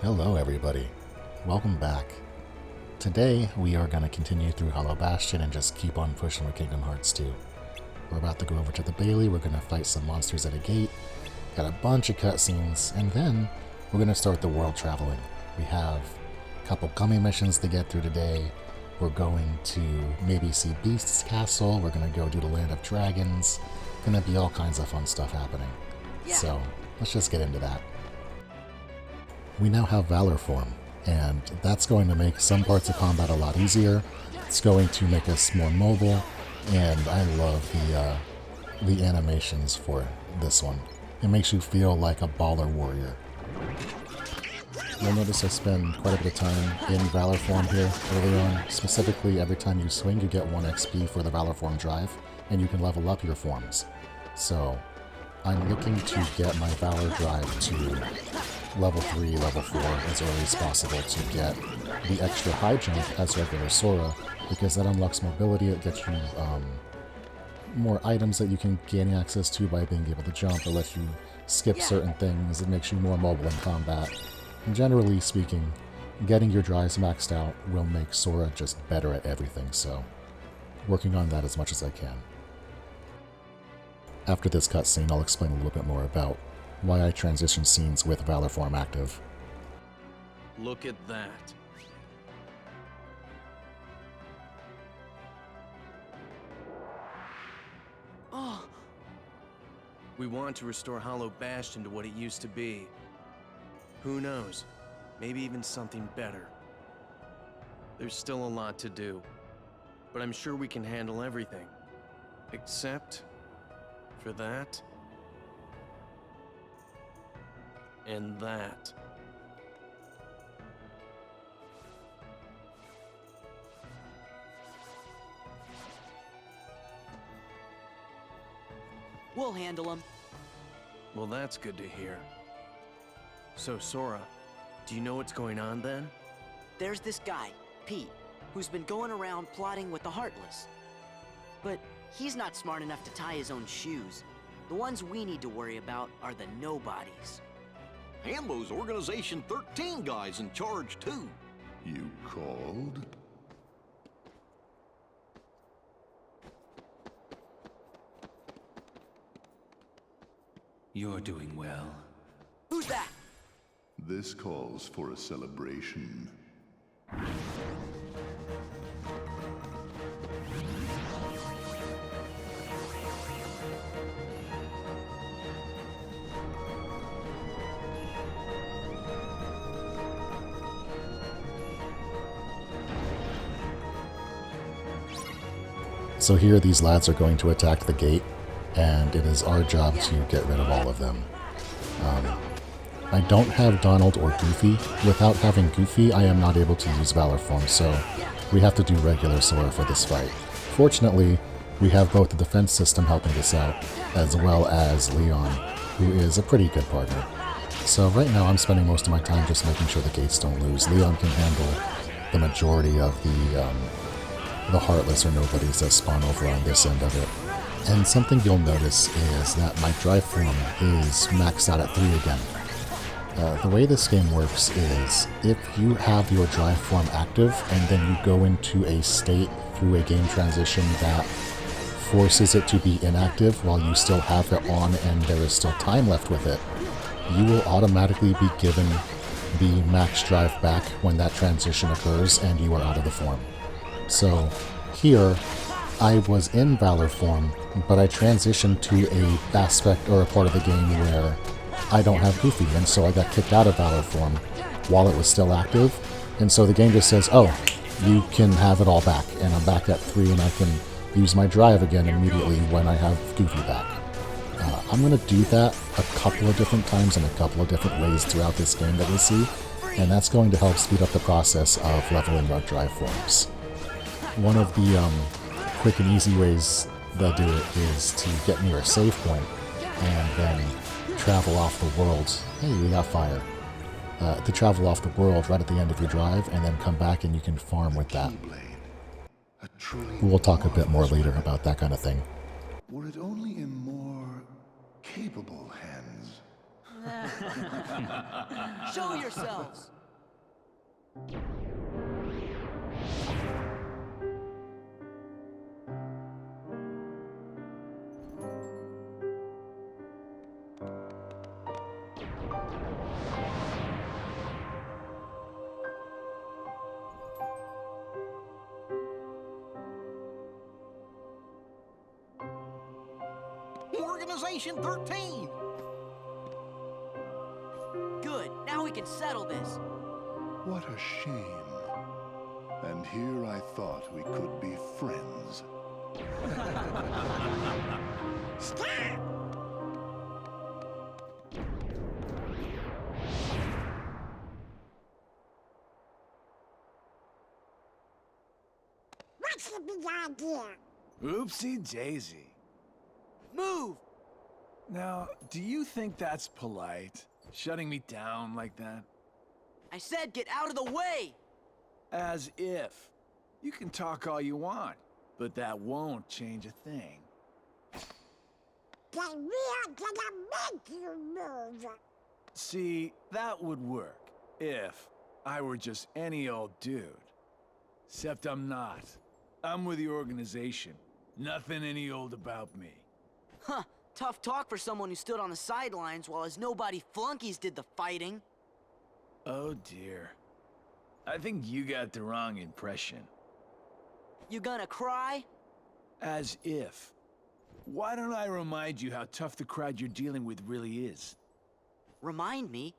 Hello everybody, welcome back. Today we are going to continue through Hallow Bastion and just keep on pushing with Kingdom Hearts 2. We're about to go over to the Bailey, we're going to fight some monsters at a gate, got a bunch of cutscenes, and then we're going to start the world traveling. We have a couple gummy missions to get through today. We're going to maybe see Beast's Castle, we're going to go do the Land of Dragons. Going to be all kinds of fun stuff happening. So let's just get into that. We now have Valor form, and that's going to make some parts of combat a lot easier. It's going to make us more mobile, and I love the animations for this one. It makes you feel like a baller warrior. You'll notice I spend quite a bit of time in Valor form here early on. Specifically, every time you swing, you get 1 XP for the Valor form drive, and you can level up your forms. So I'm looking to get my Valor drive to level 3, level 4 as early as possible to get the extra high jump as regular Sora, because that unlocks mobility. It gets you more items that you can gain access to by being able to jump. It lets you skip certain things. It makes you more mobile in combat. And generally speaking, getting your drives maxed out will make Sora just better at everything, so working on that as much as I can. After this cutscene, I'll explain a little bit more about why I transition scenes with Valor form active. Look at that. Oh! We want to restore Hallow Bastion to what it used to be. Who knows? Maybe even something better. There's still a lot to do, but I'm sure we can handle everything. Except for that. And that. We'll handle them. Well, that's good to hear. So, Sora, do you know what's going on then? There's this guy, Pete, who's been going around plotting with the Heartless. But he's not smart enough to tie his own shoes. The ones we need to worry about are the nobodies. Hambo's Organization 13 guy's in charge, too. You called? You're doing well. Who's that? This calls for a celebration. So here these lads are going to attack the gate, and it is our job to get rid of all of them. I don't have Donald or Goofy. Without having Goofy, I am not able to use Valor form, so we have to do regular Sora for this fight. Fortunately, we have both the defense system helping us out, as well as Leon, who is a pretty good partner. So right now I'm spending most of my time just making sure the gates don't lose. Leon can handle the majority of the Heartless or Nobodies that spawn over on this end of it. And something you'll notice is that my drive form is maxed out at 3 again. The way this game works is, if you have your drive form active and then you go into a state through a game transition that forces it to be inactive while you still have it on and there is still time left with it, you will automatically be given the max drive back when that transition occurs and you are out of the form. So here, I was in Valor form, but I transitioned to a aspect or a part of the game where I don't have Goofy, and so I got kicked out of Valor form while it was still active. And so the game just says, oh, you can have it all back, and I'm back at 3 and I can use my drive again immediately when I have Goofy back. I'm going to do that a couple of different times in a couple of different ways throughout this game that you'll see, and that's going to help speed up the process of leveling our drive forms. One of the quick and easy ways they'll do it is to get near a save point and then travel off the world. Hey, we got fire. To travel off the world right at the end of your drive and then come back and you can farm with that. We'll talk a bit more later about that kind of thing. Were it only in more capable hands. Show yourselves! Organization 13! Good, now we can settle this. What a shame. And here I thought we could be friends. Stop! What's the big idea? Oopsie daisy. Move! Now, do you think that's polite? Shutting me down like that? I said get out of the way! As if. You can talk all you want, but that won't change a thing. Then we are gonna make you move. See, that would work if I were just any old dude. Except I'm not. I'm with the organization. Nothing any old about me. Huh, tough talk for someone who stood on the sidelines while his nobody flunkies did the fighting. Oh dear. I think you got the wrong impression. You gonna cry? As if. Why don't I remind you how tough the crowd you're dealing with really is? Remind me?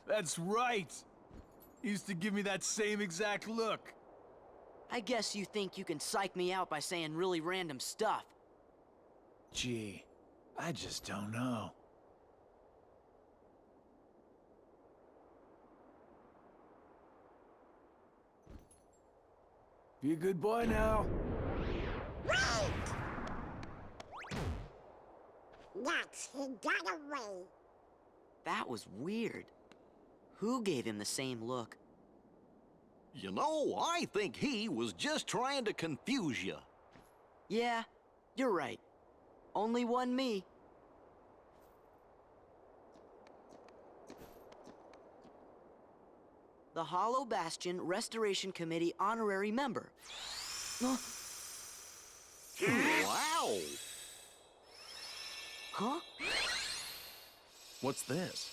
That's right! You used to give me that same exact look. I guess you think you can psych me out by saying really random stuff. Gee, I just don't know. Be a good boy now. Wait! Nuts, he got away. That was weird. Who gave him the same look? You know, I think he was just trying to confuse you. Yeah, you're right. Only one me. The Hallow Bastion Restoration Committee honorary member. Wow! Huh? What's this?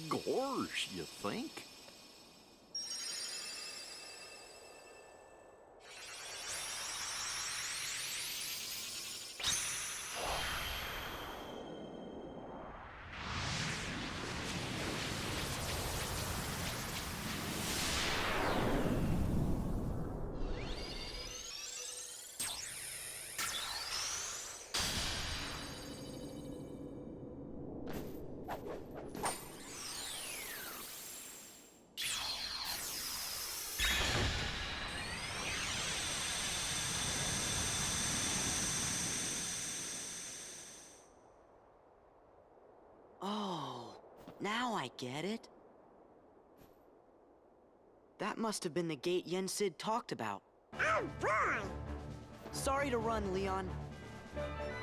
Gorge, you think? Oh, now I get it. That must have been the gate Yen Sid talked about. Oh boy! Sorry to run, Leon.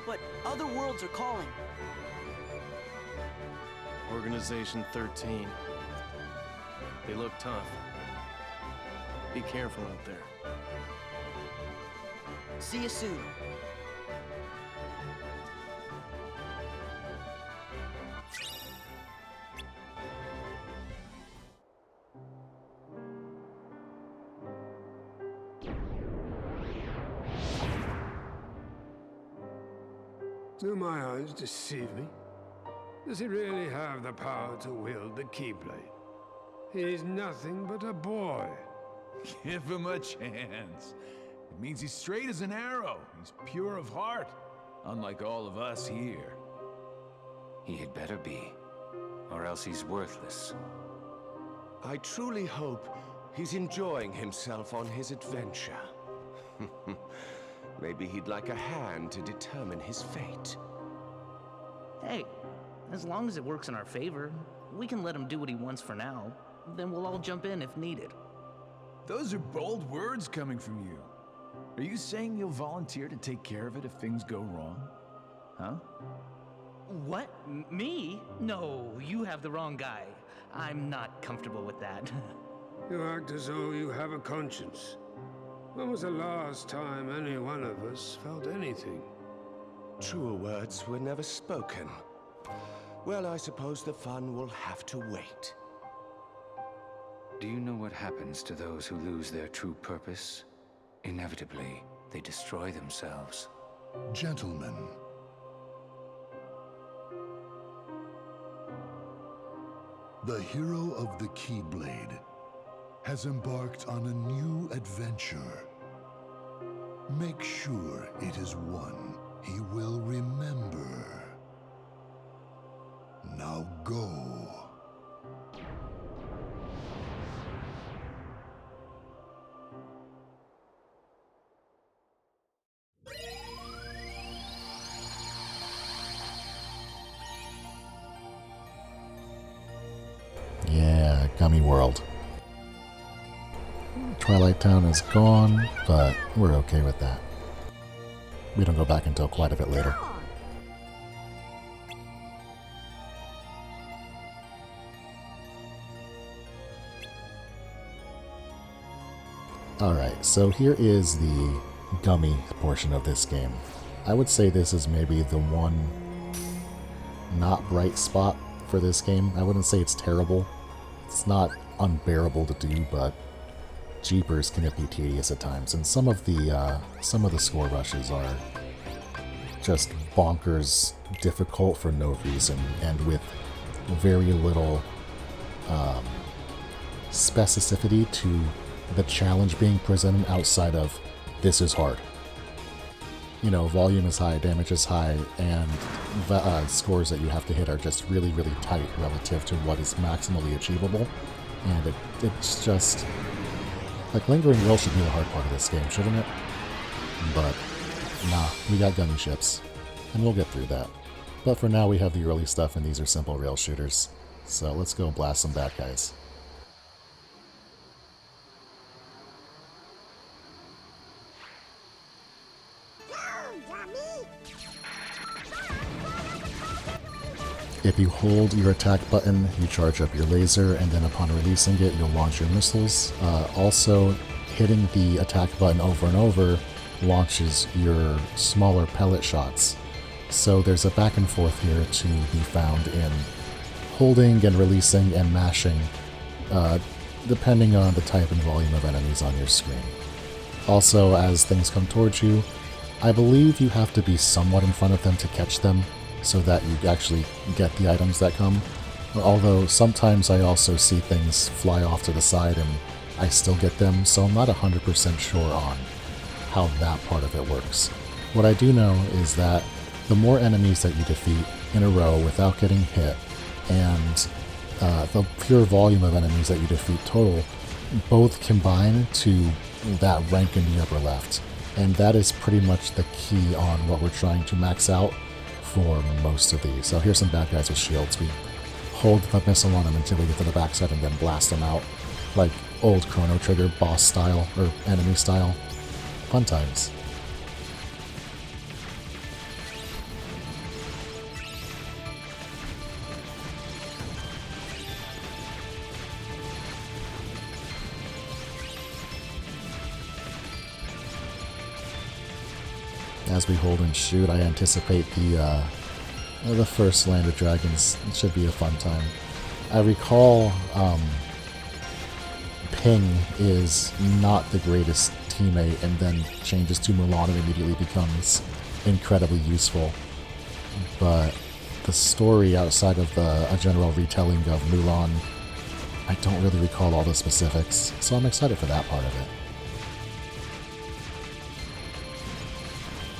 But other worlds are calling. Organization 13. They look tough. Be careful out there. See you soon. Do my eyes deceive me? Does he really have the power to wield the Keyblade? He's nothing but a boy. Give him a chance. It means he's straight as an arrow. He's pure of heart, unlike all of us here. He had better be, or else he's worthless. I truly hope he's enjoying himself on his adventure. Maybe he'd like a hand to determine his fate. Hey, as long as it works in our favor, we can let him do what he wants for now. Then we'll all jump in if needed. Those are bold words coming from you. Are you saying you'll volunteer to take care of it if things go wrong? Huh? What? Me? No, you have the wrong guy. I'm not comfortable with that. You act as though you have a conscience. When was the last time any one of us felt anything? Truer words were never spoken. Well, I suppose the fun will have to wait. Do you know what happens to those who lose their true purpose? Inevitably, they destroy themselves. Gentlemen, the hero of the Keyblade has embarked on a new adventure. Make sure it is one he will remember. Now go. Yeah, Gummy World. Twilight Town is gone, but we're okay with that. We don't go back until quite a bit later. Alright, so here is the gummy portion of this game. I would say this is maybe the one not bright spot for this game. I wouldn't say it's terrible. It's not unbearable to do, but jeepers can it be tedious at times. And some of the score rushes are just bonkers difficult for no reason, and with very little specificity to the challenge being presented outside of this is hard. You know, volume is high, damage is high, and the scores that you have to hit are just really, really tight relative to what is maximally achievable. And it's just... like, Lingering Will should be the hard part of this game, shouldn't it? But, nah, we got gunny ships, and we'll get through that. But for now, we have the early stuff, and these are simple rail shooters. So let's go blast some bad guys. If you hold your attack button, you charge up your laser, and then upon releasing it, you'll launch your missiles. Also, hitting the attack button over and over launches your smaller pellet shots. So there's a back and forth here to be found in holding and releasing and mashing, depending on the type and volume of enemies on your screen. Also, as things come towards you, I believe you have to be somewhat in front of them to catch them, so that you actually get the items that come. Although sometimes I also see things fly off to the side and I still get them, so I'm not 100% sure on how that part of it works. What I do know is that the more enemies that you defeat in a row without getting hit, and the pure volume of enemies that you defeat total, both combine to that rank in the upper left. And that is pretty much the key on what we're trying to max out for most of these. So here's some bad guys with shields. We hold the missile on them until we get to the backside and then blast them out. Like old Chrono Trigger boss style, or enemy style. Fun times. As we hold and shoot, I anticipate the first land of dragons. It should be a fun time. I recall Ping is not the greatest teammate, and then changes to Mulan and immediately becomes incredibly useful. But the story outside of a general retelling of Mulan, I don't really recall all the specifics, so I'm excited for that part of it.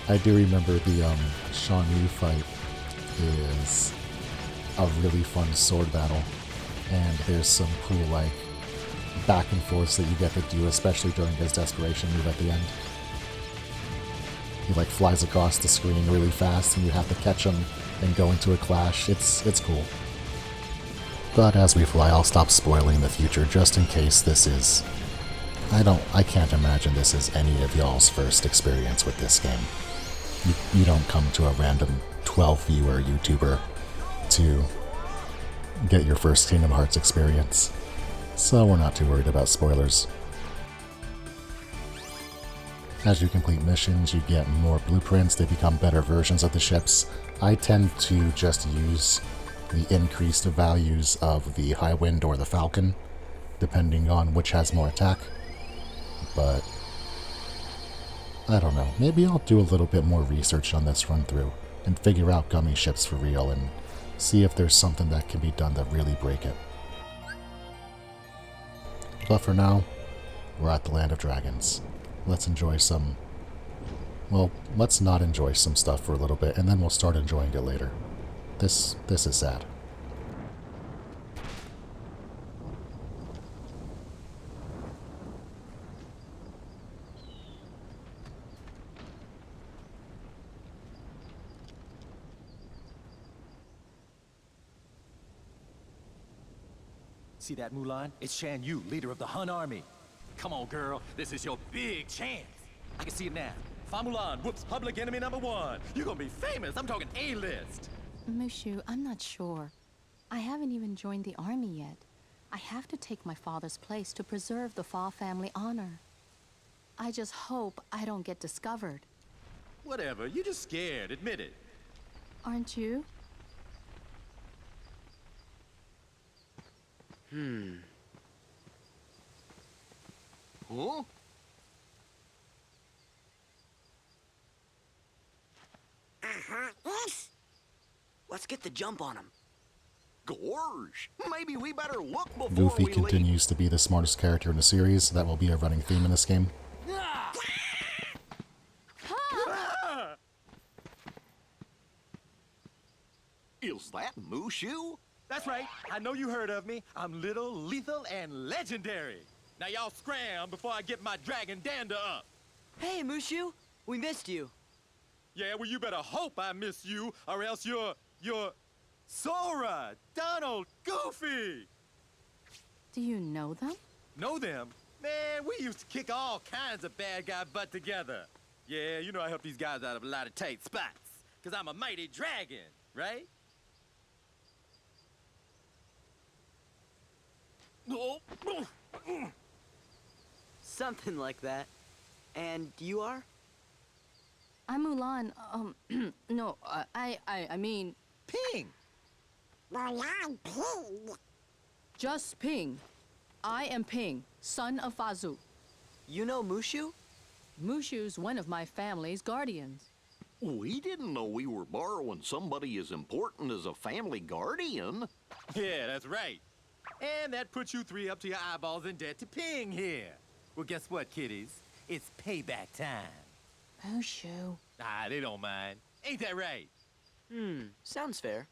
I do remember the Shan Yu fight is a really fun sword battle, and there's some cool like back and forths that you get to do, especially during his desperation move at the end. He like flies across the screen really fast and you have to catch him and go into a clash. It's cool. But as we fly, I'll stop spoiling the future just in case this is I can't imagine this is any of y'all's first experience with this game. You don't come to a random 12 viewer YouTuber to get your first Kingdom Hearts experience, so we're not too worried about spoilers. As you complete missions, you get more blueprints, they become better versions of the ships. I tend to just use the increased values of the Highwind or the Falcon, depending on which has more attack. But I don't know, maybe I'll do a little bit more research on this run through and figure out gummy ships for real and see if there's something that can be done to really break it. But for now, we're at the Land of Dragons. Let's enjoy some... Well, let's not enjoy some stuff for a little bit, and then we'll start enjoying it later. This is sad. See that, Mulan? It's Shan Yu, leader of the Hun army. Come on, girl. This is your big chance. I can see it now. Fa Mulan whoops public enemy #1. You're gonna be famous. I'm talking A-list. Mushu, I'm not sure. I haven't even joined the army yet. I have to take my father's place to preserve the Fa family honor. I just hope I don't get discovered. Whatever. You're just scared. Admit it. Aren't you? Huh? Yes? Let's get the jump on him. Gorge. Maybe we better look before Goofy we continues to be the smartest character in the series. That will be a running theme in this game. Is that Mushu? That's right. I know you heard of me. I'm little, lethal, and legendary. Now y'all scram before I get my dragon dander up. Hey, Mushu. We missed you. Yeah, well, you better hope I miss you, or else you're Sora, Donald, Goofy. Do you know them? Know them? Man, we used to kick all kinds of bad guy butt together. Yeah, you know I help these guys out of a lot of tight spots, because I'm a mighty dragon, right? Something like that. And you are? I'm Mulan. No, I mean... Ping! Mulan Ping. Just Ping. I am Ping, son of Fazu. You know Mushu? Mushu's one of my family's guardians. We didn't know we were borrowing somebody as important as a family guardian. Yeah, that's right. And that puts you three up to your eyeballs in debt to Ping here. Well, guess what, kiddies? It's payback time. Mushu. Ah, they don't mind. Ain't that right? Sounds fair.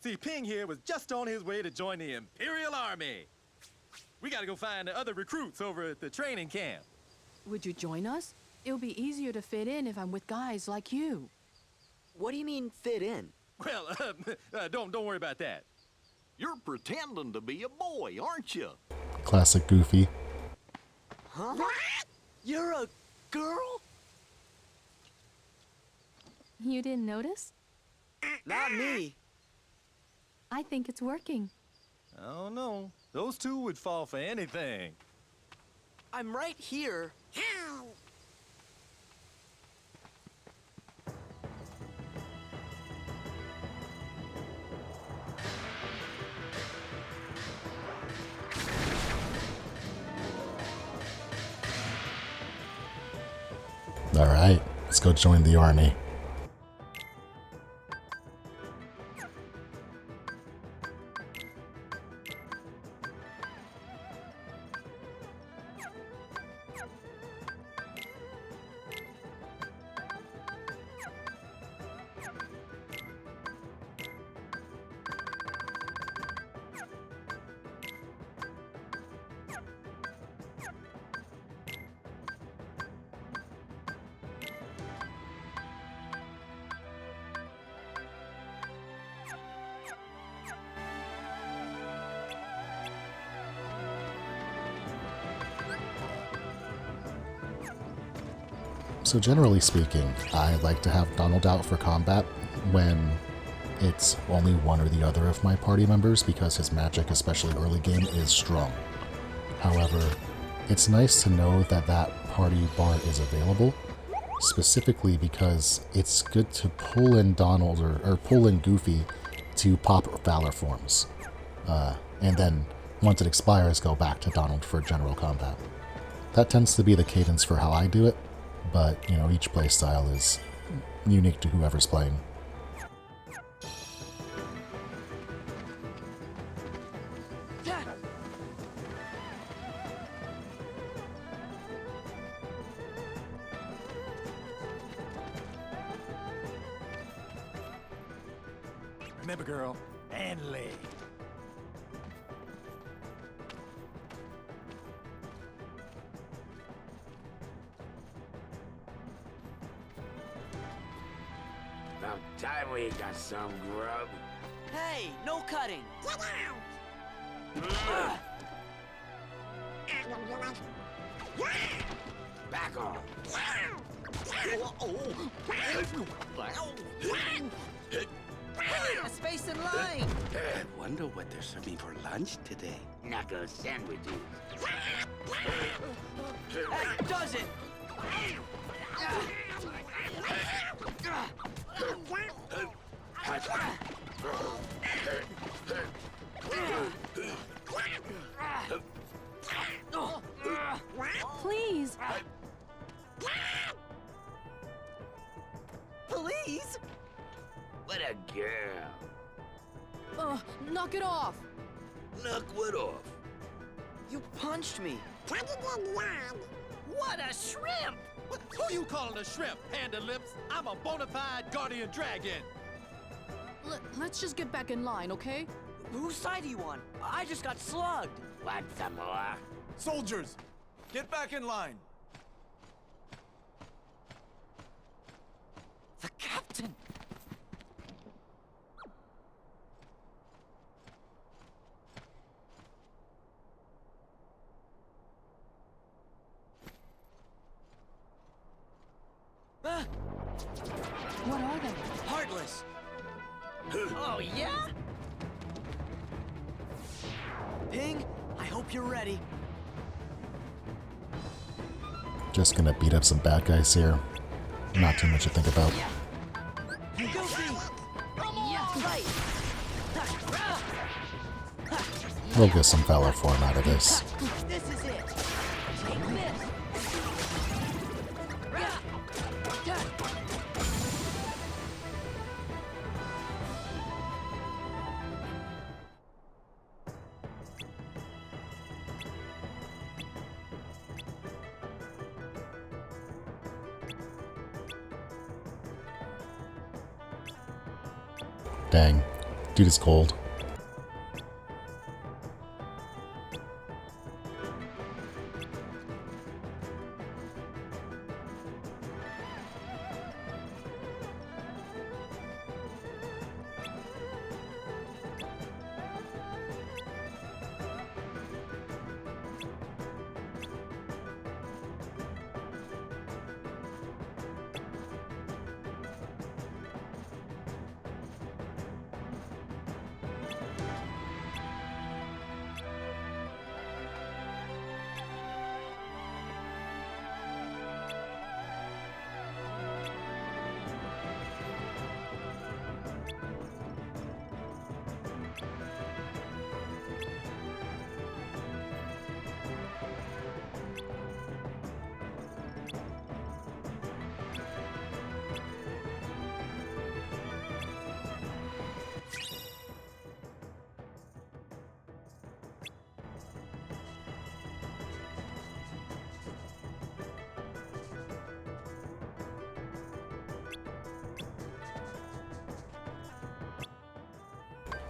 See, Ping here was just on his way to join the Imperial Army. We gotta go find the other recruits over at the training camp. Would you join us? It'll be easier to fit in if I'm with guys like you. What do you mean, fit in? Well, don't worry about that. You're pretending to be a boy, aren't you? Classic Goofy. Huh? What? You're a girl? You didn't notice? Not me. I think it's working. I don't know. Those two would fall for anything. I'm right here. How? Alright, let's go join the army. So generally speaking, I like to have Donald out for combat when it's only one or the other of my party members because his magic, especially early game, is strong. However, it's nice to know that that party bar is available, specifically because it's good to pull in Donald or pull in Goofy to pop Valor forms. And then, once it expires, go back to Donald for general combat. That tends to be the cadence for how I do it, but, you know, each playstyle is unique to whoever's playing. Remember, girl, and leg. About time we got some grub. Hey, no cutting! Get Back off. A space in line! Wonder what they're serving for lunch today. Knuckle sandwiches. That does it! Please. Please? What a girl. Knock it off. Knock what off? You punched me. What a shrimp! Who you calling a shrimp, Panda Lips? I'm a bona fide guardian dragon. Let's just get back in line, okay? Whose side are you on? I just got slugged. Want some more? Soldiers, get back in line. The captain! What are they? Heartless. Oh, yeah? Ping, I hope you're ready. Just gonna beat up some bad guys here. Not too much to think about. We'll get some Valor form out of this. This is it. Take this. Dang. Dude is cold.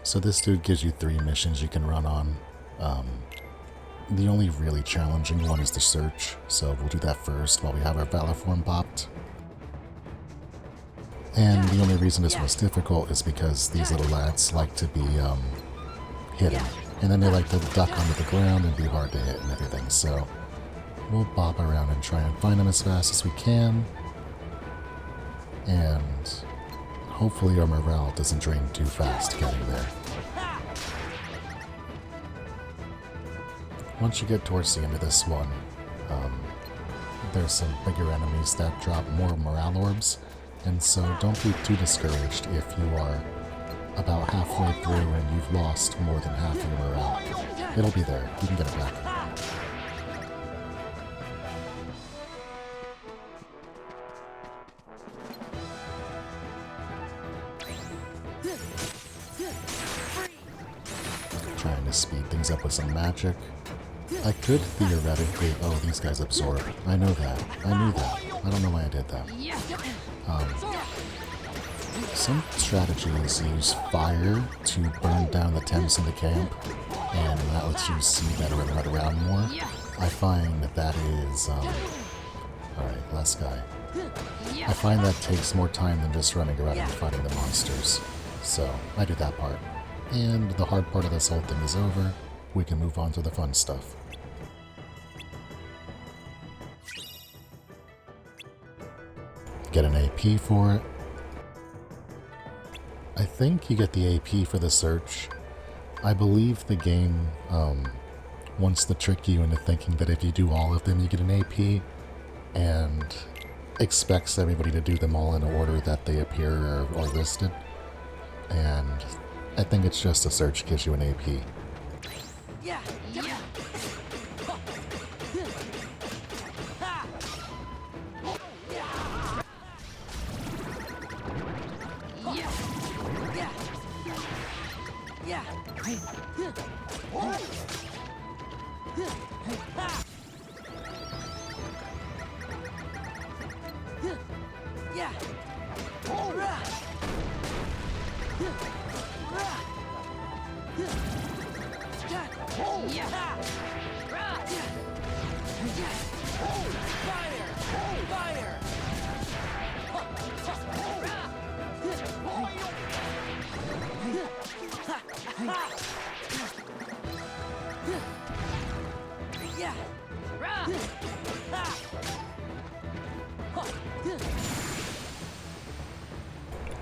So this dude gives you 3 missions you can run on. The only really challenging one is the search, so we'll do that first while we have our Valor form popped. And the only reason this was difficult is because these little lads like to be hidden. And then they like to duck under the ground and be hard to hit and everything, so we'll bop around and try and find them as fast as we can. and hopefully our morale doesn't drain too fast getting there. Once you get towards the end of this one, there's some bigger enemies that drop more morale orbs, and so don't be too discouraged if you are about halfway through and you've lost more than half your morale. It'll be there. You can get it back. Trying to speed things up with some magic. I could theoretically... Oh, these guys absorb. I know that. I knew that. I don't know why I did that. Some strategies use fire to burn down the temps in the camp, and that lets you see better and run around more. I find that that is... Alright, last guy. I find that takes more time than just running around and fighting the monsters. So, I do that part. And the hard part of this whole thing is over. We can move on to the fun stuff. Get an AP for it. I think you get the AP for the search. I believe the game wants to trick you into thinking that if you do all of them, you get an AP, and expects everybody to do them all in order that they appear or listed. And I think it's just a search gives you an AP. Yeah.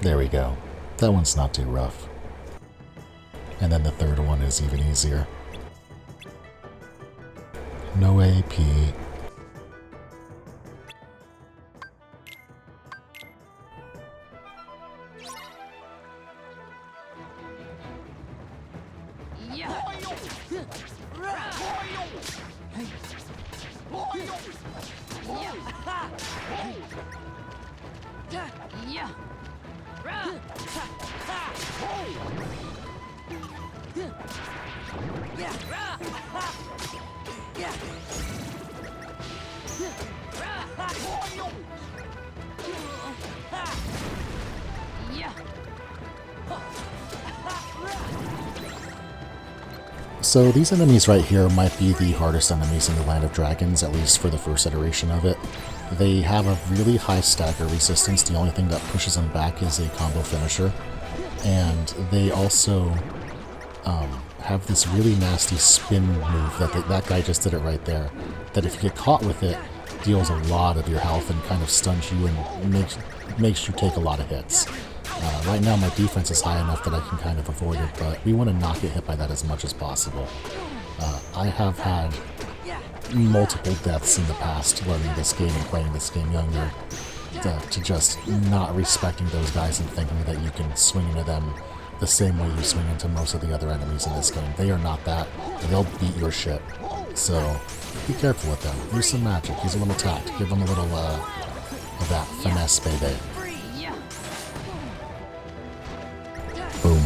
There we go. That one's not too rough. And then the third one is even easier. No AP. So these enemies right here might be the hardest enemies in the Land of Dragons, at least for the first iteration of it. They have a really high stagger resistance. The only thing that pushes them back is a combo finisher. And they also have this really nasty spin move that guy just did it right there. That if you get caught with it, deals a lot of your health and kind of stuns you and makes you take a lot of hits. Right now my defense is high enough that I can kind of avoid it, but we want to not get hit by that as much as possible. I have had multiple deaths in the past learning this game and playing this game younger, to just not respecting those guys and thinking that you can swing into them the same way you swing into most of the other enemies in this game. They are not that. They'll beat your shit. So be careful with them. Use some magic. Use a little tact. Give them a little of that finesse, baby. Boom.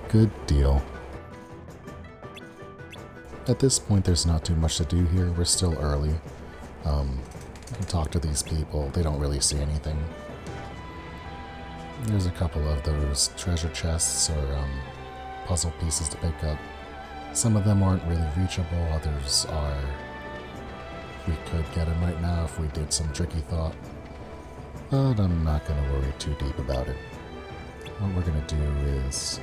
Good deal. At this point, there's not too much to do here. We're still early. You can talk to these people. They don't really see anything. There's a couple of those treasure chests or puzzle pieces to pick up. Some of them aren't really reachable. Others are. We could get them right now if we did some tricky thought. But I'm not going to worry too deep about it. What we're going to do is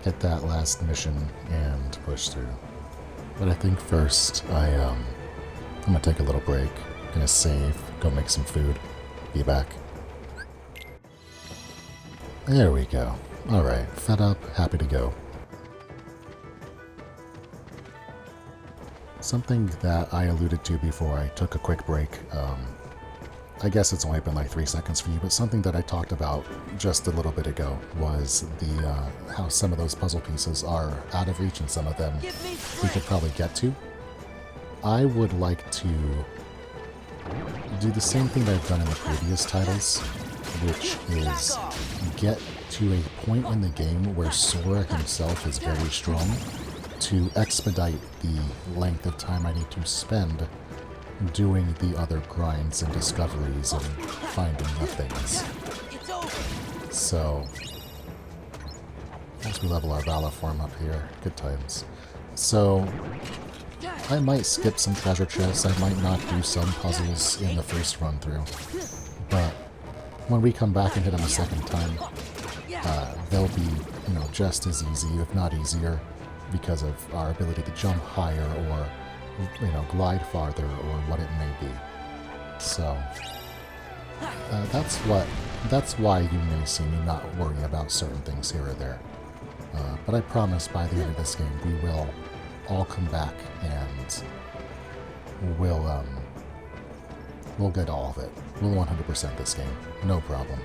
get that last mission and push through. But I think first I'm going to take a little break. Gonna save, go make some food. Be back. There we go. Alright, fed up, happy to go. Something that I alluded to before I took a quick break, I guess it's only been like 3 seconds for you, but something that I talked about just a little bit ago was the how some of those puzzle pieces are out of reach and some of them we could probably get to. I would like to do the same thing that I've done in the previous titles, which is get to a point in the game where Sora himself is very strong to expedite the length of time I need to spend doing the other grinds and discoveries and finding the things. So, as we level our Valor form up here, good times. So, I might skip some treasure chests, I might not do some puzzles in the first run through, but when we come back and hit them a second time, they'll be, you know, just as easy, if not easier, because of our ability to jump higher or, you know, glide farther or what it may be. So, that's why you may see me not worry about certain things here or there. But I promise by the end of this game we will all come back and we'll get all of it. We'll 100% this game. No problem.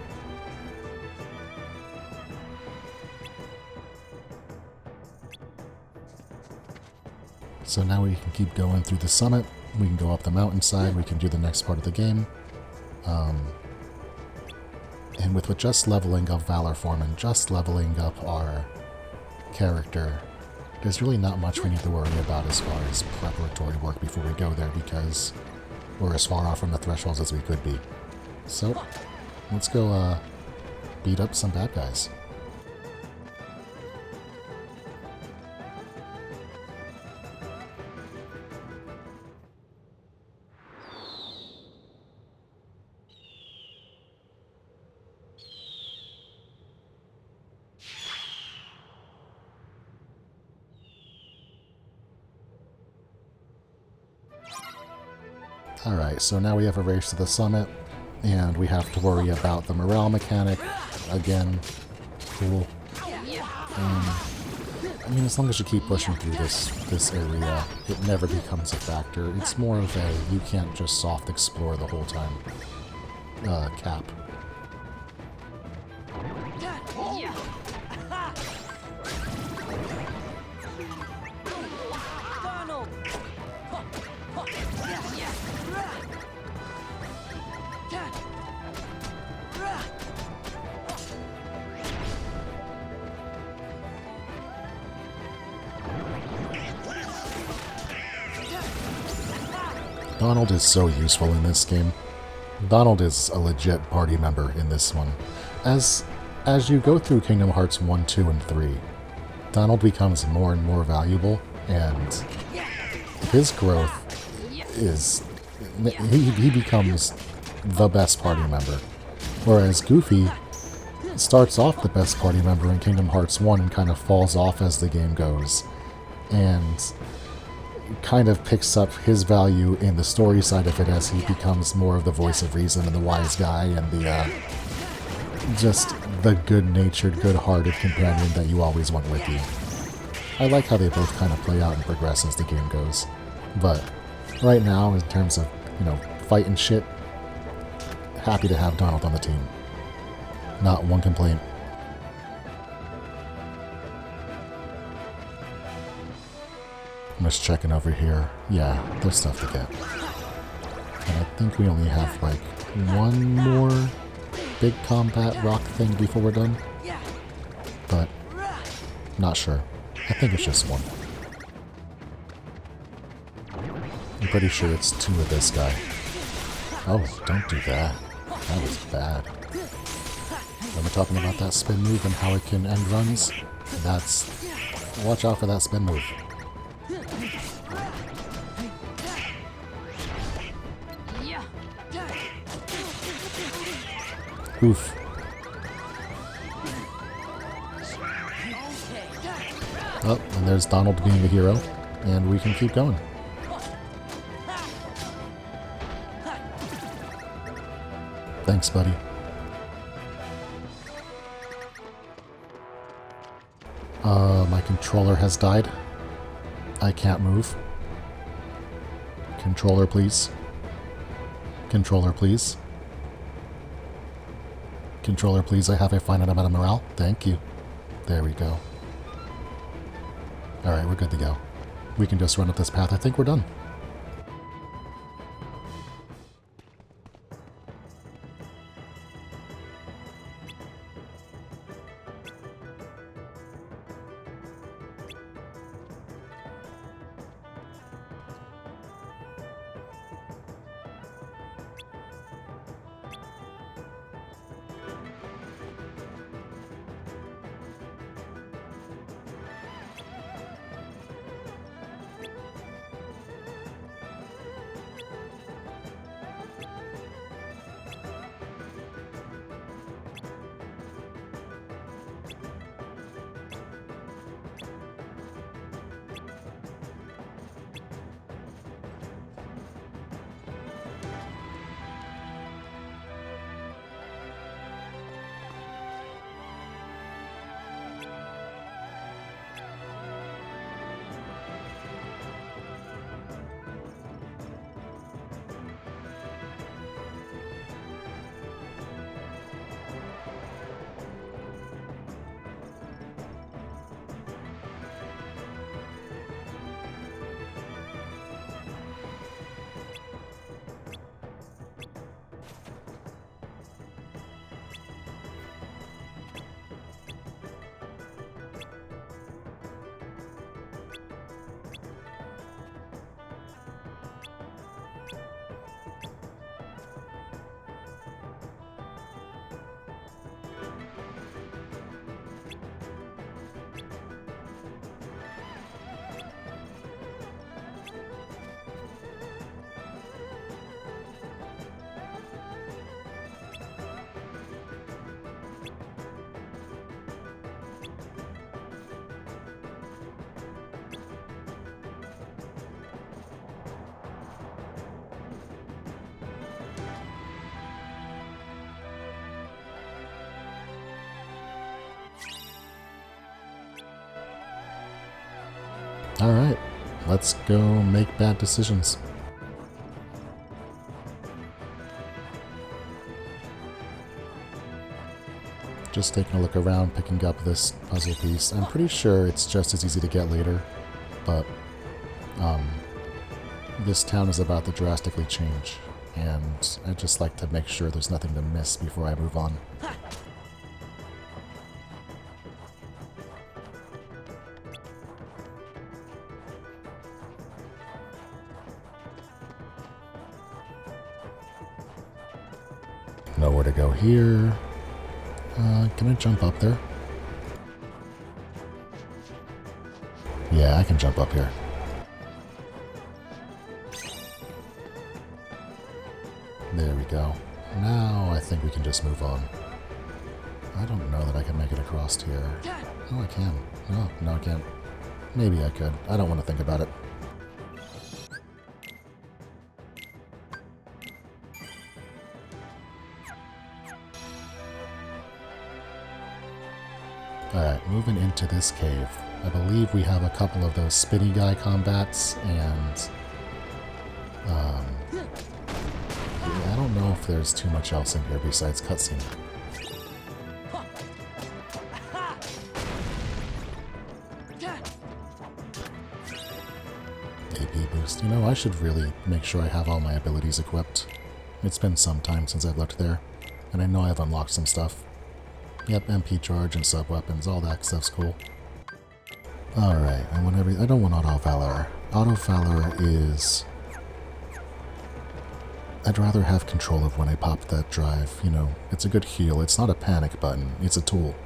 So now we can keep going through the summit. We can go up the mountainside. We can do the next part of the game. And with just leveling up Valor form and just leveling up our character, there's really not much we need to worry about as far as preparatory work before we go there because we're as far off from the thresholds as we could be. So, let's go beat up some bad guys. Alright, so now we have a race to the summit, and we have to worry about the morale mechanic. Again, cool. I mean, as long as you keep pushing through this area, it never becomes a factor. It's more of a, you can't just soft explore the whole time cap. Donald is so useful in this game. Donald is a legit party member in this one. As you go through Kingdom Hearts 1, 2, and 3, Donald becomes more and more valuable, and his growth is... he becomes the best party member. Whereas Goofy starts off the best party member in Kingdom Hearts 1 and kind of falls off as the game goes. And kind of picks up his value in the story side of it as he becomes more of the voice of reason and the wise guy and the just the good-natured, good-hearted companion that you always want with you. I like how they both kind of play out and progress as the game goes. But right now, in terms of, you know, fighting shit, happy to have Donald on the team. Not one complaint. I'm just checking over here. Yeah, there's stuff to get. And I think we only have like one more big combat rock thing before we're done. But not sure. I think it's just one. pretty sure it's 2 of this guy. Oh, don't do that. That was bad. When we're talking about that spin move and how it can end runs, that's... Watch out for that spin move. Oof. Oh, and there's Donald being a hero, and we can keep going. Thanks, buddy. My controller has died. I can't move. Controller, please. Controller, please. Controller, please. I have a finite amount of morale. Thank you. There we go. Alright, we're good to go. We can just run up this path. I think we're done. Alright, let's go make bad decisions. Just taking a look around, picking up this puzzle piece. I'm pretty sure it's just as easy to get later, but this town is about to drastically change, and I just like to make sure there's nothing to miss before I move on. Nowhere to go here. Can I jump up there? Yeah, I can jump up here. There we go. Now I think we can just move on. I don't know that I can make it across here. Oh, I can. No, I can't. Maybe I could. I don't want to think about it. Alright, moving into this cave. I believe we have a couple of those spinny guy combats, and I don't know if there's too much else in here besides cutscene. AP boost. You know, I should really make sure I have all my abilities equipped. It's been some time since I've looked there, and I know I've unlocked some stuff. Yep, MP charge and sub-weapons, all that stuff's cool. Alright, I don't want Auto Valor. Auto Valor is I'd rather have control of when I pop that drive. You know, it's a good heal. It's not a panic button. It's a tool.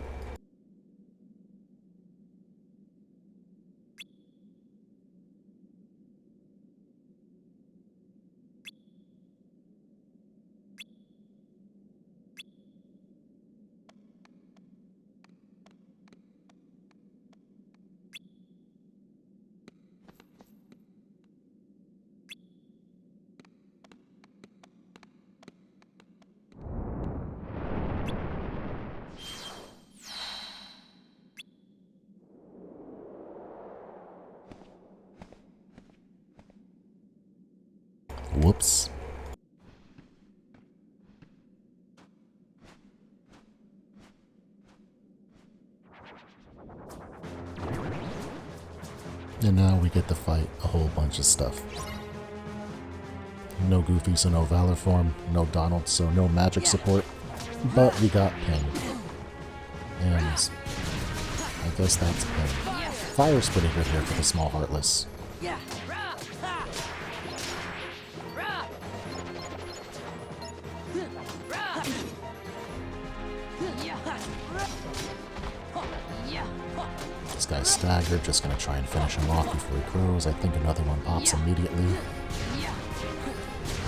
Whoops. And now we get to fight a whole bunch of stuff. No Goofy, so no Valor Form. No Donald, so no magic support. But we got Ping. And I guess that's Ping. Fire's pretty good here for the small Heartless. Yeah. This guy's staggered, just gonna try and finish him off before he crows. I think another one pops immediately.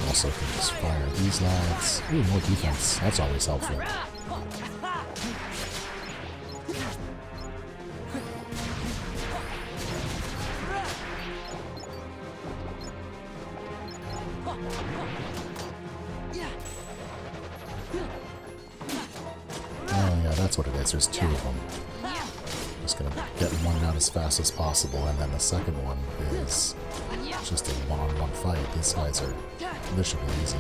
Also can just fire these lads. Ooh, more defense. That's always helpful. Oh yeah, that's what it is. There's two of them. Just gonna get one out as fast as possible, and then the second one is just a one-on-one fight. These guys are... this should be easy.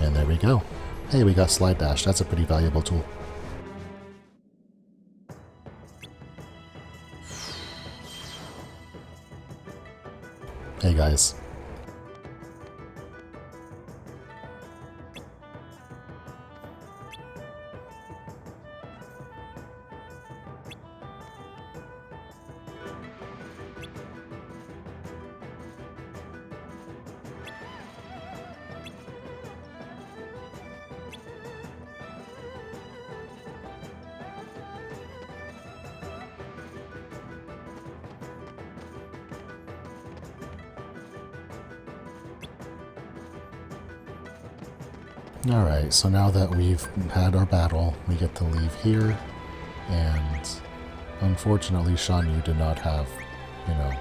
And there we go. Hey, we got Slide Dash. That's a pretty valuable tool. Hey guys. Alright, so now that we've had our battle, we get to leave here, and unfortunately Shan Yu did not have, you know,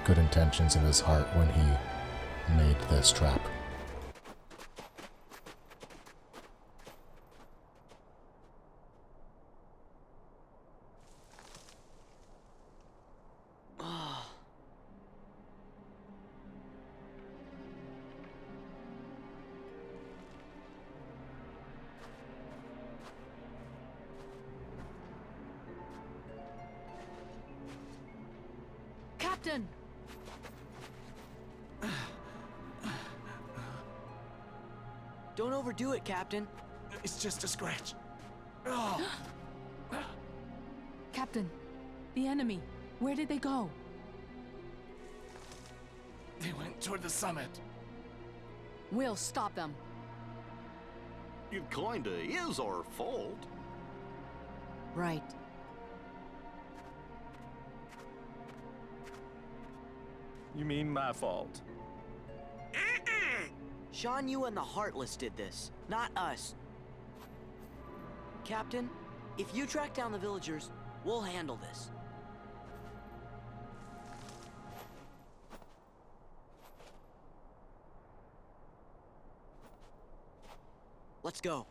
good intentions in his heart when he made this trap. Captain! Don't overdo it, Captain. It's just a scratch. Captain, the enemy, where did they go? They went toward the summit. We'll stop them. It kinda is our fault. Right. You mean my fault? Shan Yu and the Heartless did this, not us. Captain, if you track down the villagers, we'll handle this. Let's go.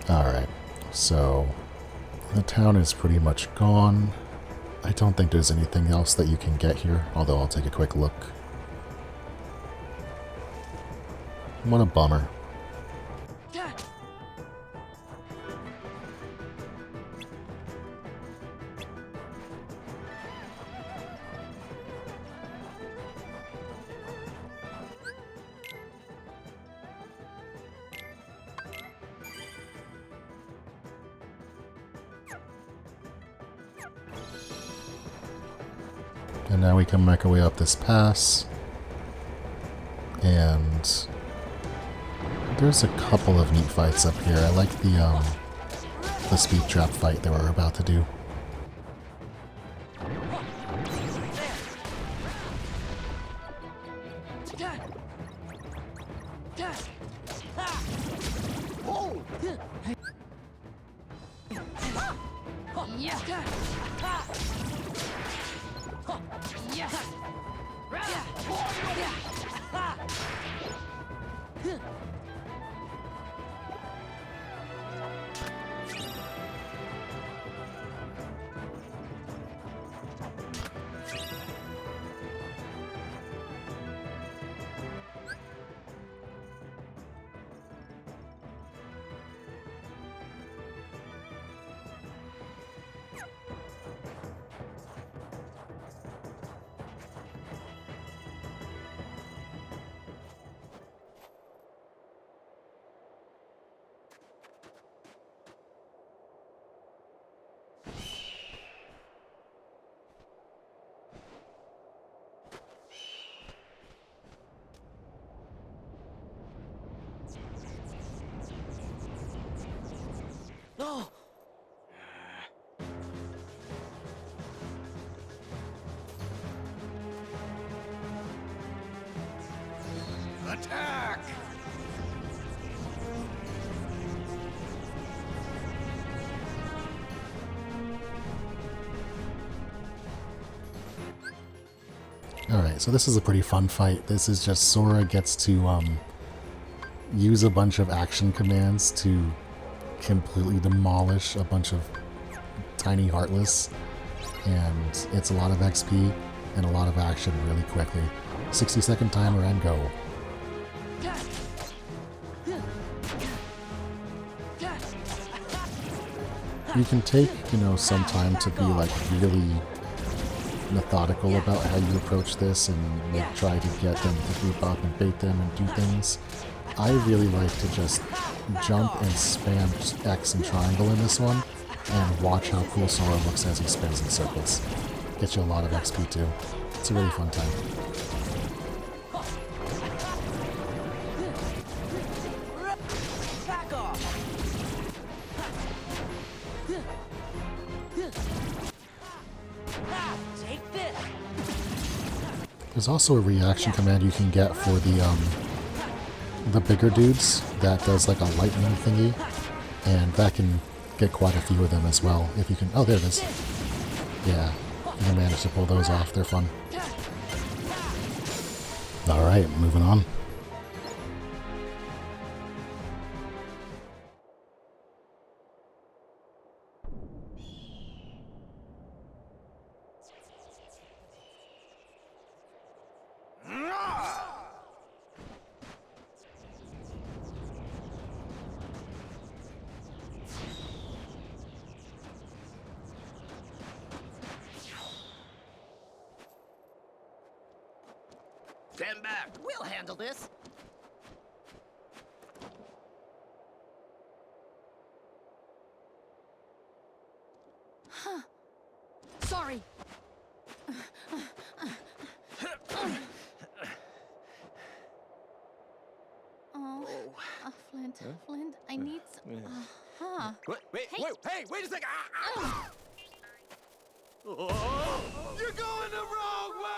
Alright, so the town is pretty much gone. I don't think there's anything else that you can get here, although I'll take a quick look. What a bummer. And now we can make our way up this pass. And there's a couple of neat fights up here. I like the speed trap fight that we're about to do. No! Attack! Alright, so this is a pretty fun fight. This is just Sora gets to use a bunch of action commands to completely demolish a bunch of tiny Heartless, and it's a lot of XP and a lot of action really quickly. 60-second timer and go. You can take, you know, some time to be like really methodical about how you approach this and like try to get them to group up and bait them and do things. I really like to just jump and spam X and triangle in this one and watch how cool Sora looks as he spins in circles. Gets you a lot of XP too. It's a really fun time. There's also a reaction command you can get for the bigger dudes that does like a lightning thingy, and that can get quite a few of them as well if you can. Oh, there it is. Yeah, you can manage to pull those off. They're fun. All right, moving on. Stand back. We'll handle this. Huh. Sorry. Flint, Flint, I need some. Wait a second! You're going the wrong way!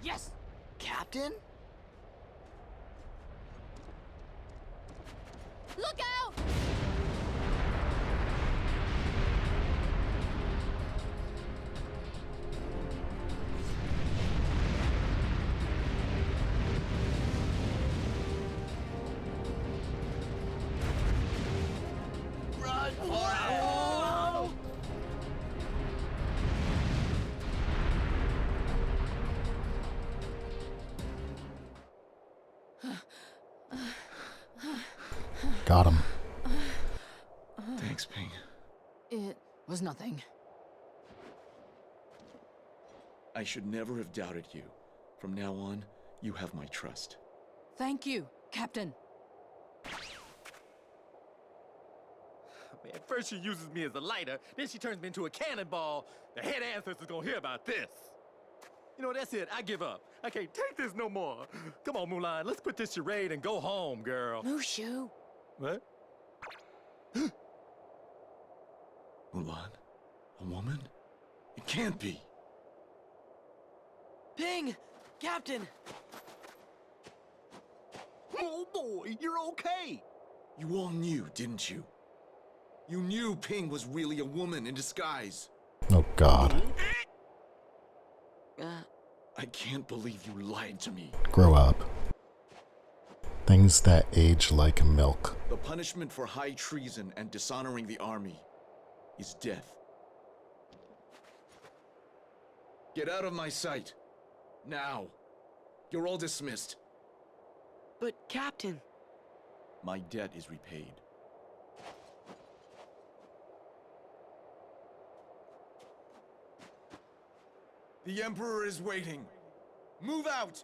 Yes! Captain? Look out! Run for it! Got him. Thanks, Ping. It was nothing. I should never have doubted you. From now on, You have my trust. Thank you, Captain. Man, first she uses me as a lighter, then she turns me into a cannonball. The head ancestor's gonna hear about this. You know, that's it. I give up. I can't take this no more. Come on, Mulan. Let's quit this charade and go home, girl. Mushu. What? Mulan? A woman? It can't be. Ping! Captain! Oh boy, you're okay. You all knew, didn't you? You knew Ping was really a woman in disguise. Oh, God. I can't believe you lied to me. Grow up. Things that age like milk. The punishment for high treason and dishonoring the army is death. Get out of my sight. Now. You're all dismissed. But, Captain... My debt is repaid. The Emperor is waiting. Move out!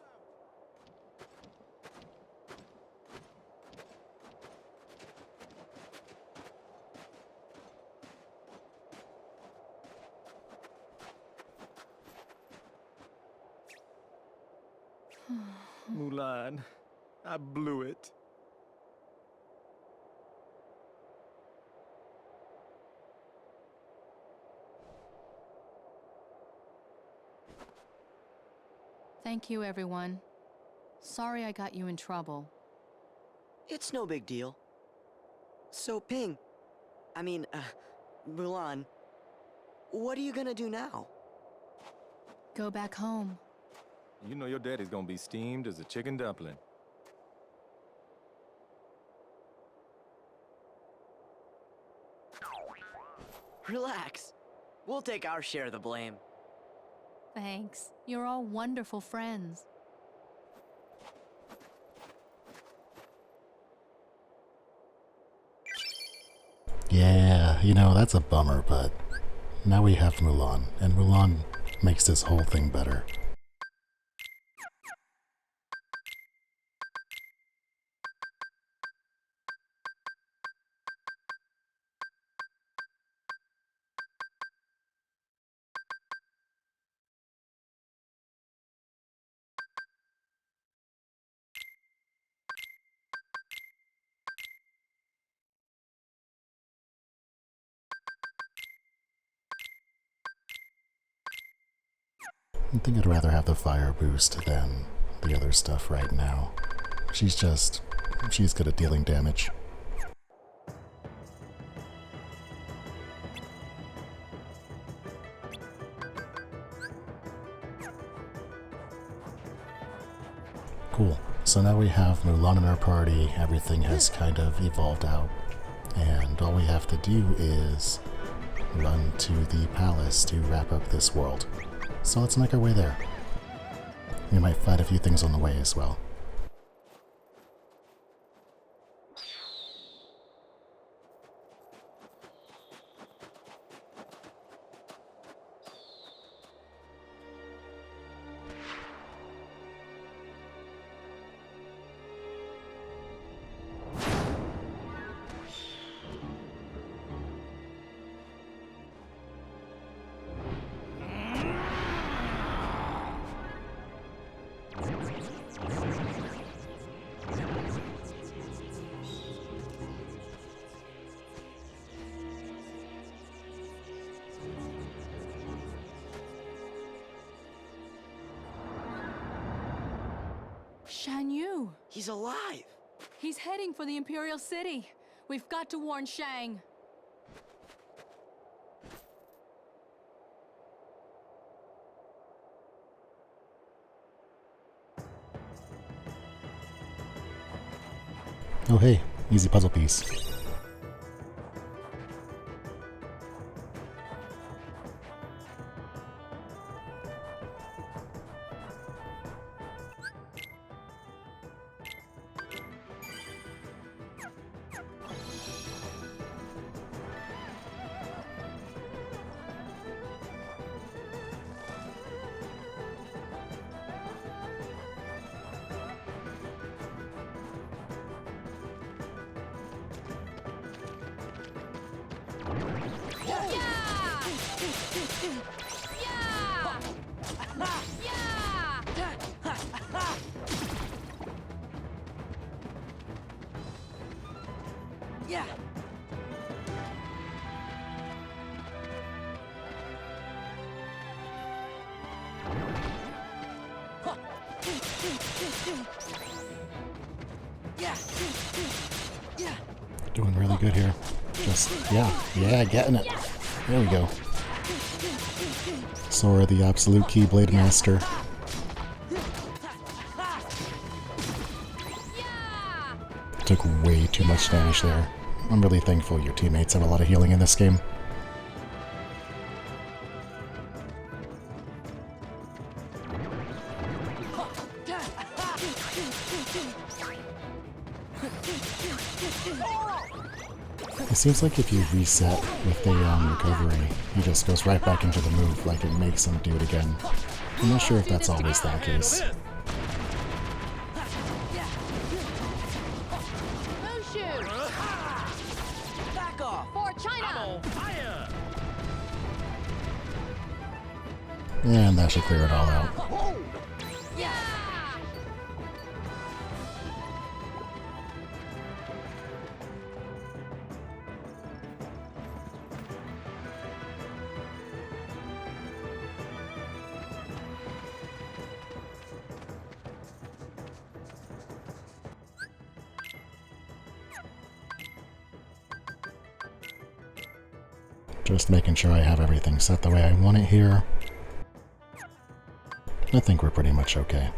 Mulan, I blew it. Thank you, everyone. Sorry I got you in trouble. It's no big deal. So, Ping... Mulan... What are you gonna do now? Go back home. You know your daddy's gonna be steamed as a chicken dumpling. Relax. We'll take our share of the blame. Thanks. You're all wonderful friends. Yeah, you know, that's a bummer, but now we have Mulan, and Mulan makes this whole thing better. I think I'd rather have the fire boost than the other stuff right now. She's good at dealing damage. Cool. So now we have Mulan in our party, everything has kind of evolved out, and all we have to do is run to the palace to wrap up this world. So let's make our way there. We might find a few things on the way as well. Shan Yu! He's alive! He's heading for the Imperial City. We've got to warn Shang. Oh hey, easy puzzle piece. Yeah. Yeah. Yeah. Doing really good here. Just, yeah, getting it. There we go. Sora, the absolute Keyblade master. Took way too much damage there. I'm really thankful your teammates have a lot of healing in this game. It seems like if you reset with the recovery, he just goes right back into the move, like it makes him do it again. I'm not sure if that's always the case. Back off! For China! And that should clear it all out. Just making sure I have everything set the way I want it here. I think we're pretty much okay.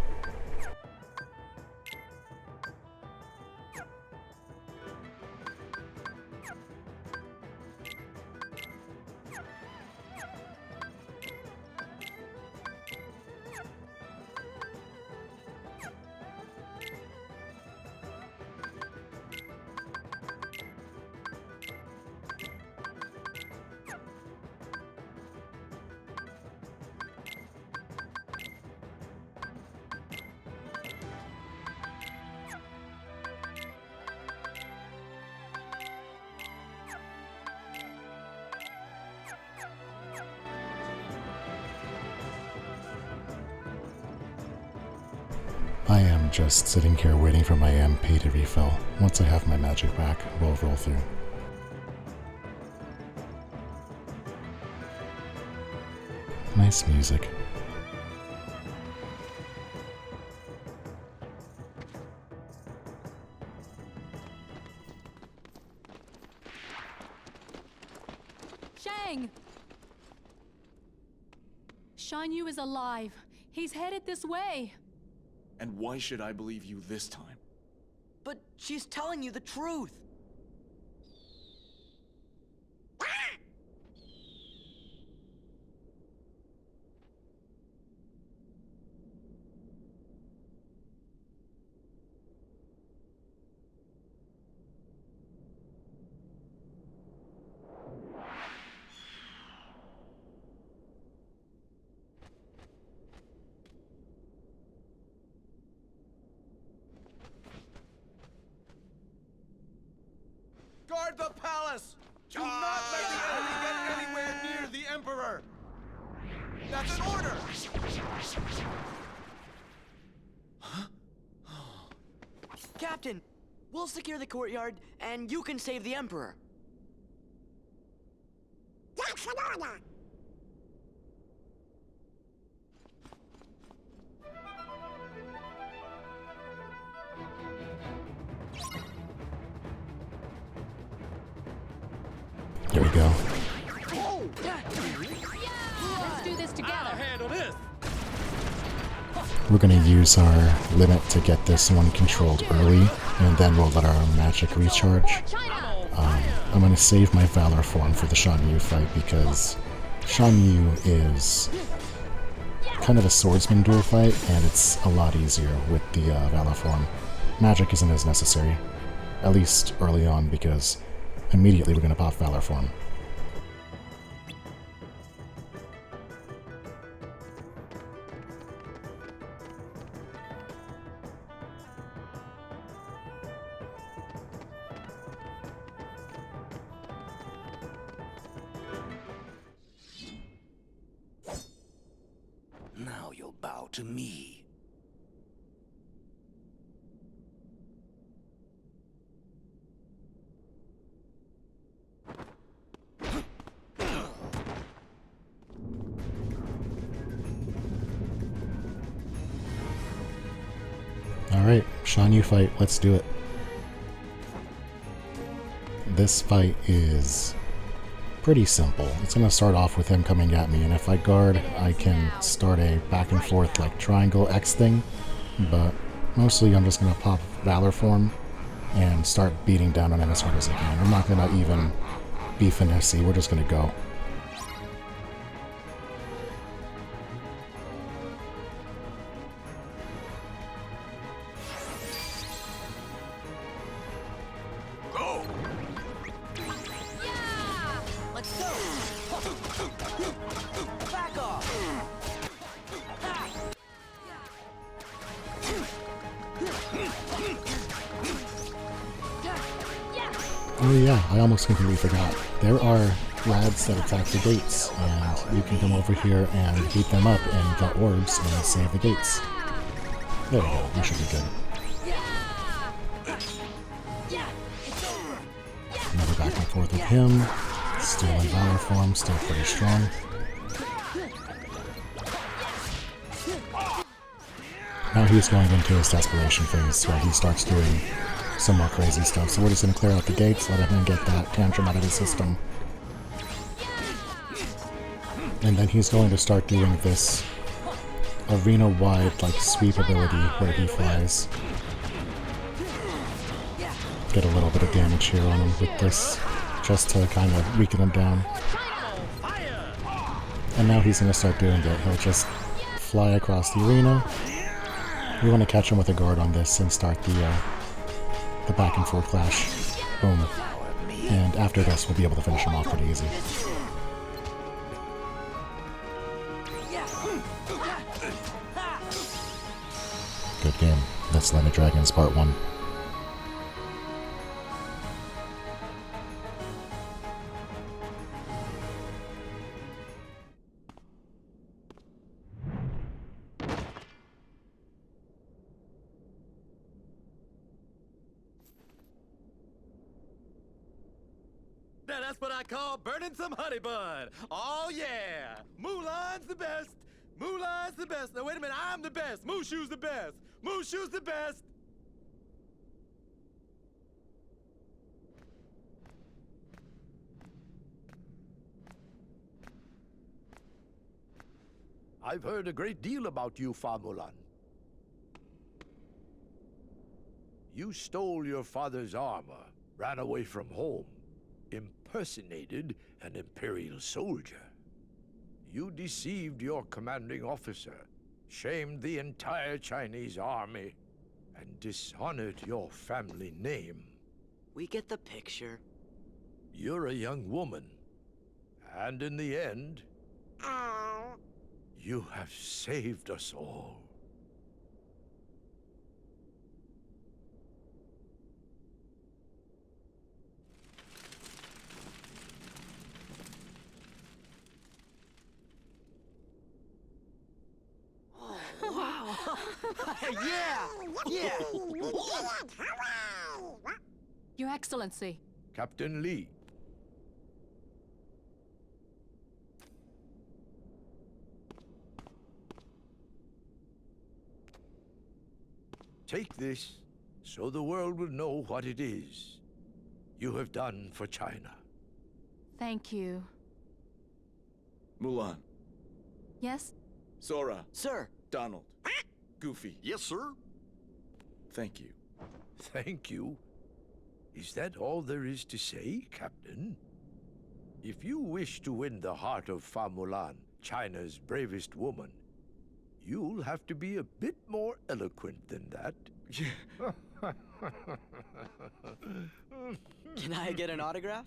I am just sitting here waiting for my MP to refill. Once I have my magic back, we'll roll through. Nice music. Shang! Shan Yu is alive. He's headed this way. And why should I believe you this time? But she's telling you the truth. Guard the palace! Do not let the enemy get anywhere near the Emperor! That's an order! Captain, we'll secure the courtyard, and you can save the Emperor. That's an order. There we go. Let's do this together. I'll handle this. We're going to use our limit to get this one controlled early, and then we'll let our magic recharge. I'm going to save my Valor form for the Shan Yu fight because Shan Yu is kind of a swordsman duel fight, and it's a lot easier with the Valor form. Magic isn't as necessary, at least early on, because immediately we're going to pop Valor form. bow to me. Alright, Shan Yu fight, let's do it. This fight is pretty simple. It's going to start off with him coming at me, and if I guard, I can start a back and forth like triangle X thing, but mostly I'm just going to pop Valor form and start beating down on him as hard as I can. I'm not going to even be finessey, we're just going to go. Oh yeah, I almost completely forgot. There are lads that attack the gates, and you can come over here and beat them up and get orbs and save the gates. There we go, we should be good. Another back and forth with him. Still in Valor form, still pretty strong. Now he's going into his desperation phase where he starts doing some more crazy stuff. So we're just going to clear out the gates, let him get that tantrum out of his system. And then he's going to start doing this arena-wide like sweep ability where he flies. Get a little bit of damage here on him with this, just to kind of weaken him down. And now he's going to start doing it. He'll just fly across the arena. We want to catch him with a guard on this and start the back and forth clash. Boom. And after this, we'll be able to finish him off pretty easy. Good game. That's Land of Dragons Part 1. Now that's what I call burning some honey bun. Oh yeah, Mulan's the best. Mulan's the best. Now wait a minute, I'm the best. Mushu's the best. Mushu's the best. I've heard a great deal about you, Fa Mulan. You stole your father's armor, ran away from home, impersonated an Imperial soldier. You deceived your commanding officer, shamed the entire Chinese army, and dishonored your family name. We get the picture. You're a young woman, and in the end, you have saved us all. Yeah! Yeah! Your Excellency. Captain Lee. Take this, so the world will know what it is you have done for China. Thank you. Mulan. Yes? Sora. Sir. Donald. Goofy. Yes, sir? Thank you. Thank you? Is that all there is to say, Captain? If you wish to win the heart of Fa Mulan, China's bravest woman, you'll have to be a bit more eloquent than that. Can I get an autograph?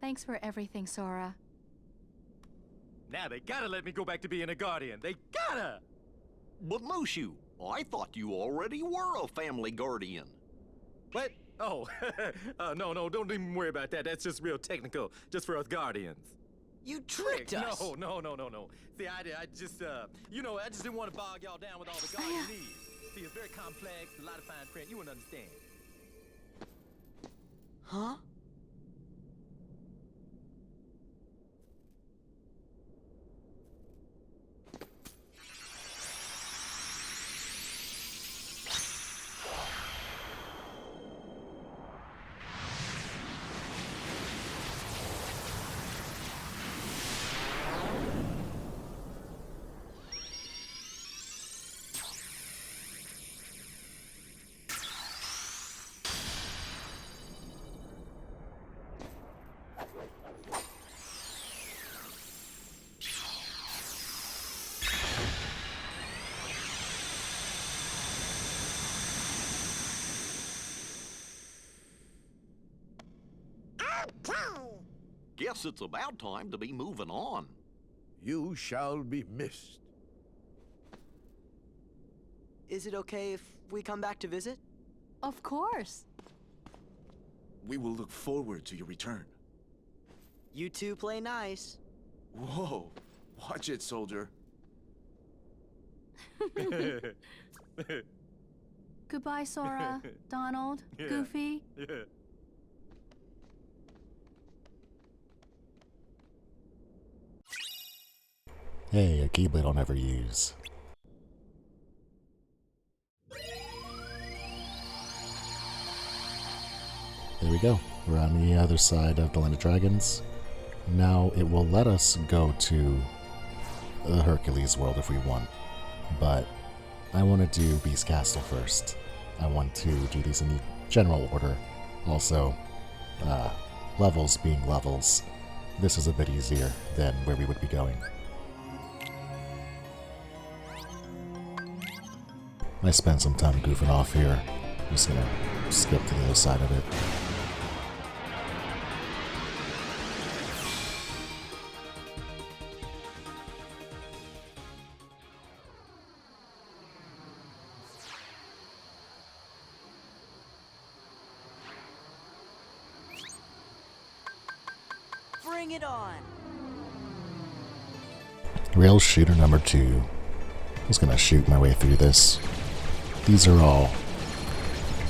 Thanks for everything, Sora. Now they gotta let me go back to being a guardian. They gotta! But Mushu, I thought you already were a family guardian. What? Oh, no, don't even worry about that. That's just real technical, just for us guardians. You tricked us! No. See, I just, you know, I just didn't want to bog y'all down with all the guardianese. See, it's very complex, a lot of fine print, you wouldn't understand. Huh? Guess it's about time to be moving on. You shall be missed. Is it okay if we come back to visit? Of course. We will look forward to your return. You two play nice. Whoa. Watch it, soldier. Goodbye, Sora, Donald, Goofy. Hey, a keyblade I'll never use. There we go. We're on the other side of the Land of Dragons. Now it will let us go to the Hercules world if we want, but I want to do Beast Castle first. I want to do these in the general order. Also, levels being levels, this is a bit easier than where we would be going. I spent some time goofing off here. I'm just gonna skip to the other side of it. Bring it on! Rail shooter number 2. I'm just gonna shoot my way through this. These are all,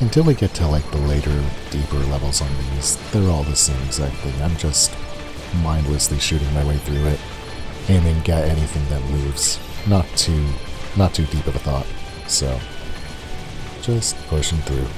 until we get to like the later, deeper levels on these, they're all the same exactly. I'm just mindlessly shooting my way through it, aiming at anything that moves. Not too deep of a thought. So, just pushing through.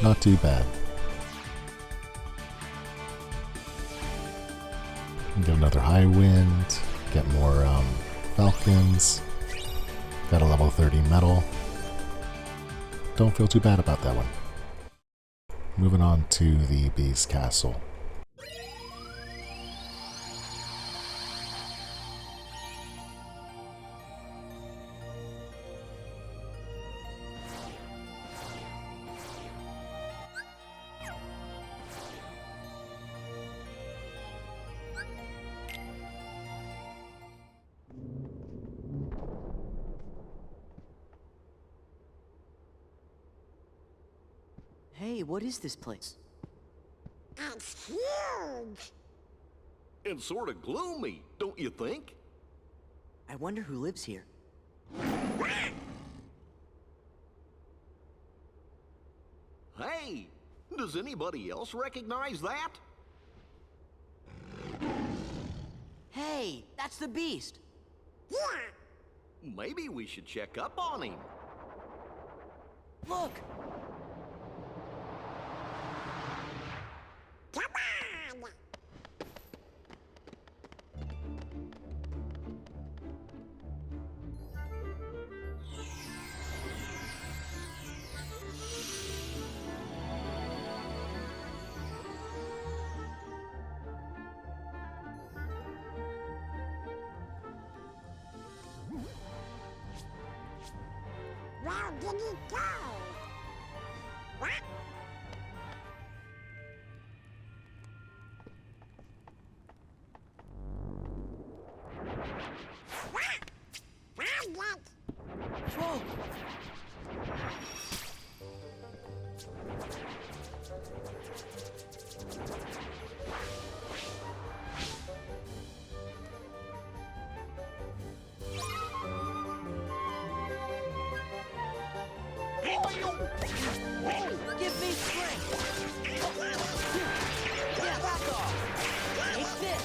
Not too bad. Get another high wind, get more falcons, got a level 30 metal. Don't feel too bad about that one. Moving on to the Beast Castle. Hey, what is this place? It's huge. And sort of gloomy, don't you think? I wonder who lives here. Hey, does anybody else recognize that? Hey, that's the beast. Yeah. Maybe we should check up on him. Look. Come on. Where did he go? What? Found it! Whoa! Give me strength! Yeah, back off! Take this!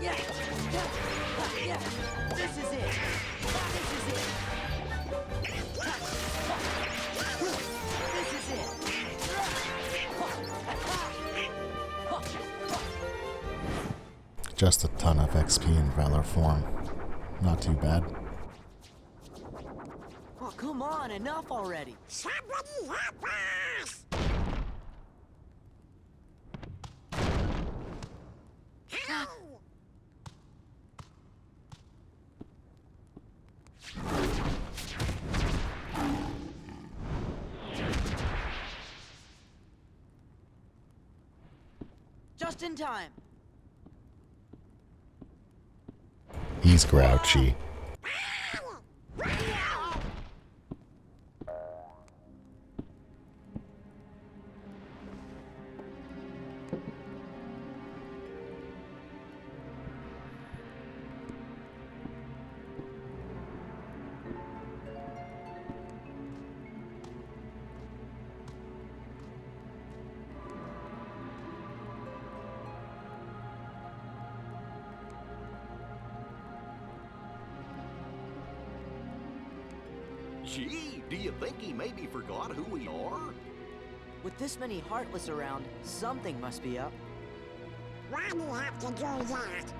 Yeah! Yeah! This is it! This is it! This is it! Just a ton of XP in Valor form. Not too bad. Oh, come on, enough already! Somebody help us! Help! Just in time! He's grouchy. Gee, do you think he maybe forgot who we are? With this many Heartless around, something must be up. Why do you have to do that?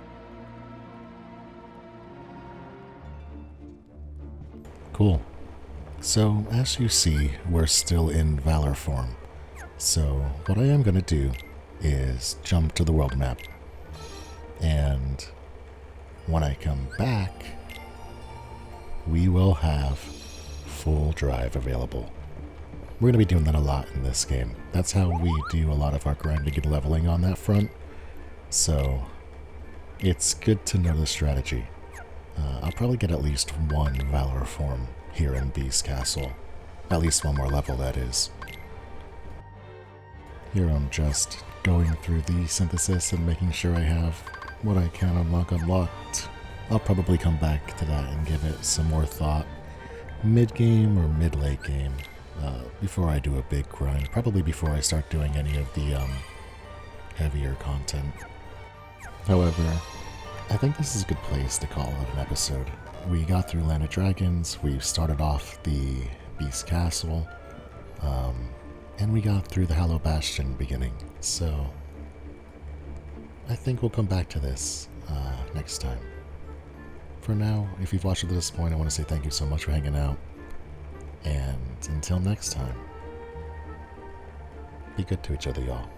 Cool. So, as you see, we're still in Valor form. So, what I am going to do is jump to the world map. And when I come back, we will have full drive available. We're going to be doing that a lot in this game. That's how we do a lot of our grinding and leveling on that front. So, it's good to know the strategy. I'll probably get at least one Valor form here in Beast Castle. At least one more level, that is. Here I'm just going through the synthesis and making sure I have what I can unlocked. I'll probably come back to that and give it some more thought mid-game or mid-late game before I do a big grind. Probably before I start doing any of the heavier content. However, I think this is a good place to call it an episode. We got through Land of Dragons, we started off the Beast Castle, And we got through the Hallow Bastion beginning, so I think we'll come back to this next time. For now, if you've watched it to this point, I want to say thank you so much for hanging out. And until next time, be good to each other, y'all.